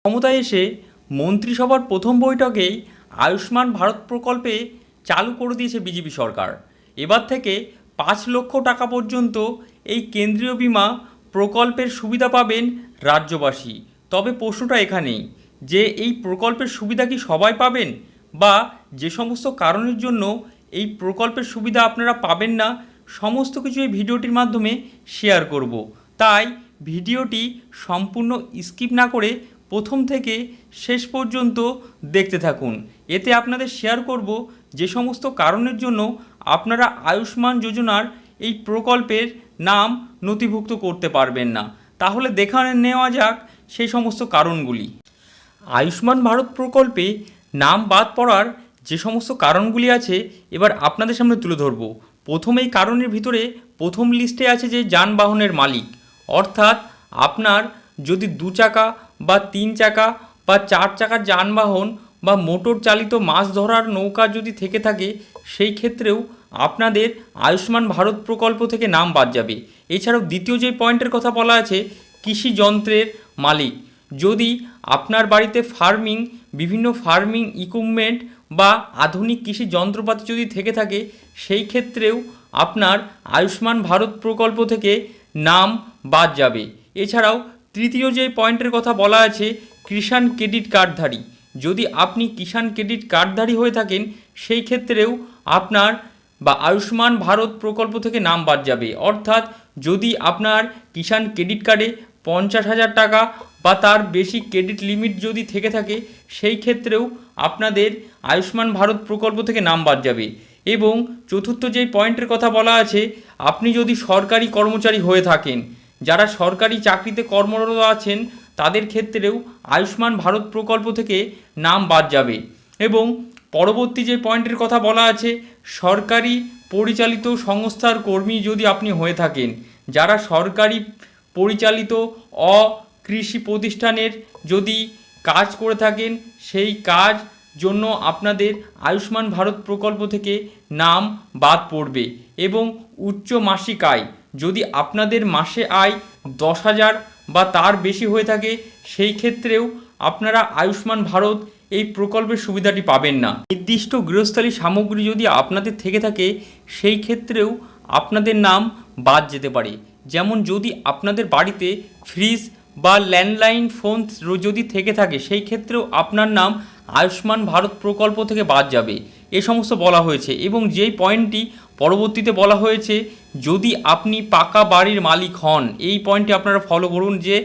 ক্ষমতায় এসে মন্ত্রিসভার প্রথম বৈঠকেই আয়ুষ্মান ভারত প্রকল্পে চালু করে দিয়েছে বিজেপি সরকার। এবার থেকে 5 লক্ষ টাকা পর্যন্ত এই কেন্দ্রীয় বীমা প্রকল্পের সুবিধা পাবেন রাজ্যবাসী। তবে প্রশ্নটা এখানেই যে এই প্রকল্পের সুবিধা কি সবাই পাবেন, বা যে সমস্ত কারণের জন্য এই প্রকল্পের সুবিধা আপনারা পাবেন না, সমস্ত কিছু এই ভিডিওটির মাধ্যমে শেয়ার করব। তাই ভিডিওটি সম্পূর্ণ স্কিপ না করে প্রথম থেকে শেষ পর্যন্ত দেখতে থাকুন। এতে আপনাদের শেয়ার করব যে সমস্ত কারণের জন্য আপনারা আয়ুষ্মান যোজনার এই প্রকল্পের নাম নথিভুক্ত করতে পারবেন না। তাহলে দেখে নেওয়া যাক সেই সমস্ত কারণগুলি। আয়ুষ্মান ভারত প্রকল্পে নাম বাদ পড়ার যে সমস্ত কারণগুলি আছে এবার আপনাদের সামনে তুলে ধরব। প্রথম এই কারণের ভিতরে প্রথম লিস্টে আছে যে যানবাহনের মালিক, অর্থাৎ আপনার যদি 2 চাকা বা 3 চাকা বা 4 চাকার যানবাহন বা মোটর চালিত মাছ ধরার নৌকা যদি থেকে থাকে, সেই ক্ষেত্রেও আপনাদের আয়ুষ্মান ভারত প্রকল্প থেকে নাম বাদ যাবে। এছাড়াও দ্বিতীয় যে পয়েন্টের কথা বলা আছে, কৃষি যন্ত্রের মালিক, যদি আপনার বাড়িতে বিভিন্ন ফার্মিং ইকুইপমেন্ট বা আধুনিক কৃষি যন্ত্রপাতি যদি থেকে থাকে, সেই ক্ষেত্রেও আপনার আয়ুষ্মান ভারত প্রকল্প থেকে নাম বাদ যাবে। এছাড়াও তৃতীয় যে পয়েন্টের কথা বলা আছে, কিষাণ ক্রেডিট কার্ডধারী, যদি আপনি কিষাণ ক্রেডিট কার্ডধারী হয়ে থাকেন, সেই ক্ষেত্রেও আপনার বা আয়ুষ্মান ভারত প্রকল্প থেকে নাম বাদ যাবে। অর্থাৎ যদি আপনার কিষাণ ক্রেডিট কার্ডে 50,000 টাকা বা তার বেশি ক্রেডিট লিমিট যদি থেকে থাকে, সেই ক্ষেত্রেও আপনাদের আয়ুষ্মান ভারত প্রকল্প থেকে নাম বাদ যাবে। এবং চতুর্থ যেই পয়েন্টের কথা বলা আছে, আপনি যদি সরকারি কর্মচারী হয়ে থাকেন, যারা সরকারি চাকরিতে কর্মরত আছেন, তাদের ক্ষেত্রেও আয়ুষ্মান ভারত প্রকল্প থেকে নাম বাদ যাবে। এবং পরবর্তী যে পয়েন্টের কথা বলা আছে, সরকারি পরিচালিত সংস্থার কর্মী যদি আপনি হয়ে থাকেন, যারা সরকারি পরিচালিত অকৃষি প্রতিষ্ঠানের যদি কাজ করে থাকেন, সেই কাজ জন্য আপনাদের আয়ুষ্মান ভারত প্রকল্প থেকে নাম বাদ পড়বে। এবং উচ্চ মাসিক আয়, যদি আপনাদের মাসে আয় 10,000 বা তার বেশি হয়ে থাকে, সেই ক্ষেত্রেও আপনারা আয়ুষ্মান ভারত এই প্রকল্পের সুবিধাটি পাবেন না। নির্দিষ্ট গৃহস্থালী সামগ্রী যদি আপনাদের থেকে থাকে, সেই ক্ষেত্রেও আপনাদের নাম বাদ যেতে পারে। যেমন যদি আপনাদের বাড়িতে ফ্রিজ বা ল্যান্ডলাইন ফোন যদি থেকে থাকে, সেই ক্ষেত্রেও আপনার নাম আয়ুষ্মান ভারত প্রকল্প থেকে বাদ যাবে। এ সমস্ত বলা হয়েছে। এবং যেই পয়েন্টটি পরবর্তীতে বলা হয়েছে, যদি আপনি পাকা বাড়ির মালিক হন, এই পয়েন্টটি আপনারা ফলো করুন, যে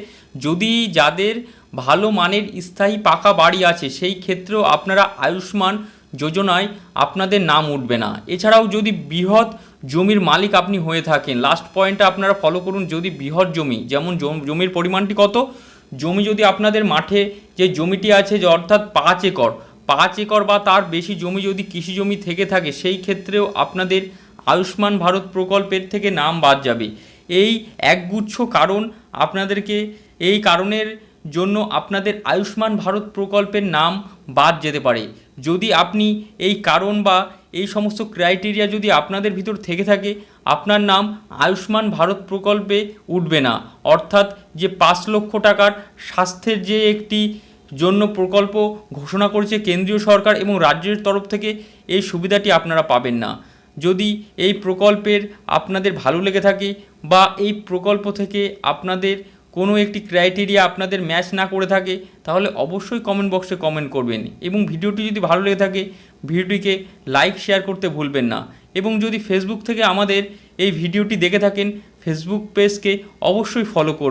যদি যাদের ভালো মানের স্থায়ী পাকা বাড়ি আছে, সেই ক্ষেত্রেও আপনারা আয়ুষ্মান যোজনায় আপনাদের নাম উঠবে না। এছাড়াও যদি বৃহৎ জমির মালিক আপনি হয়ে থাকেন, লাস্ট পয়েন্টটা আপনারা ফলো করুন, যদি বৃহৎ জমি, যেমন জমির পরিমাণটি কত, জমি যদি আপনাদের মাঠে যে জমিটি আছে, যে অর্থাৎ 5 একর বা তার বেশি জমি যদি কৃষি জমি থেকে থাকে, সেই ক্ষেত্রেও আপনাদের আয়ুষ্মান ভারত প্রকল্পের থেকে নাম বাদ যাবে। এই একগুচ্ছ কারণ আপনাদেরকে, এই কারণের জন্য আপনাদের আয়ুষ্মান ভারত প্রকল্পের নাম বাদ যেতে পারে। যদি আপনি এই কারণ বা এই সমস্ত ক্রাইটেরিয়া যদি আপনাদের ভিতর থেকে থাকে, আপনার নাম আয়ুষ্মান ভারত প্রকল্পে উঠবে না। অর্থাৎ যে 5 লক্ষ টাকার স্বাস্থ্যের যে একটি জন্য প্রকল্প ঘোষণা করেছে কেন্দ্রীয় সরকার এবং রাজ্যের তরফ থেকে, এই সুবিধাটি আপনারা পাবেন না। যদি এই প্রকল্পের আপনাদের ভালো লেগে থাকে বা এই প্রকল্প থেকে আপনাদের কোনো একটি ক্রাইটেরিয়া আপনাদের ম্যাচ না করে থাকে, তাহলে অবশ্যই কমেন্ট বক্সে কমেন্ট করবেন। এবং ভিডিওটি যদি ভালো লেগে থাকে, ভিডিওটিকে লাইক শেয়ার করতে ভুলবেন না। এবং যদি ফেসবুক থেকে আমাদের এই ভিডিওটি দেখে থাকেন, ফেসবুক পেজকে অবশ্যই ফলো করবেন।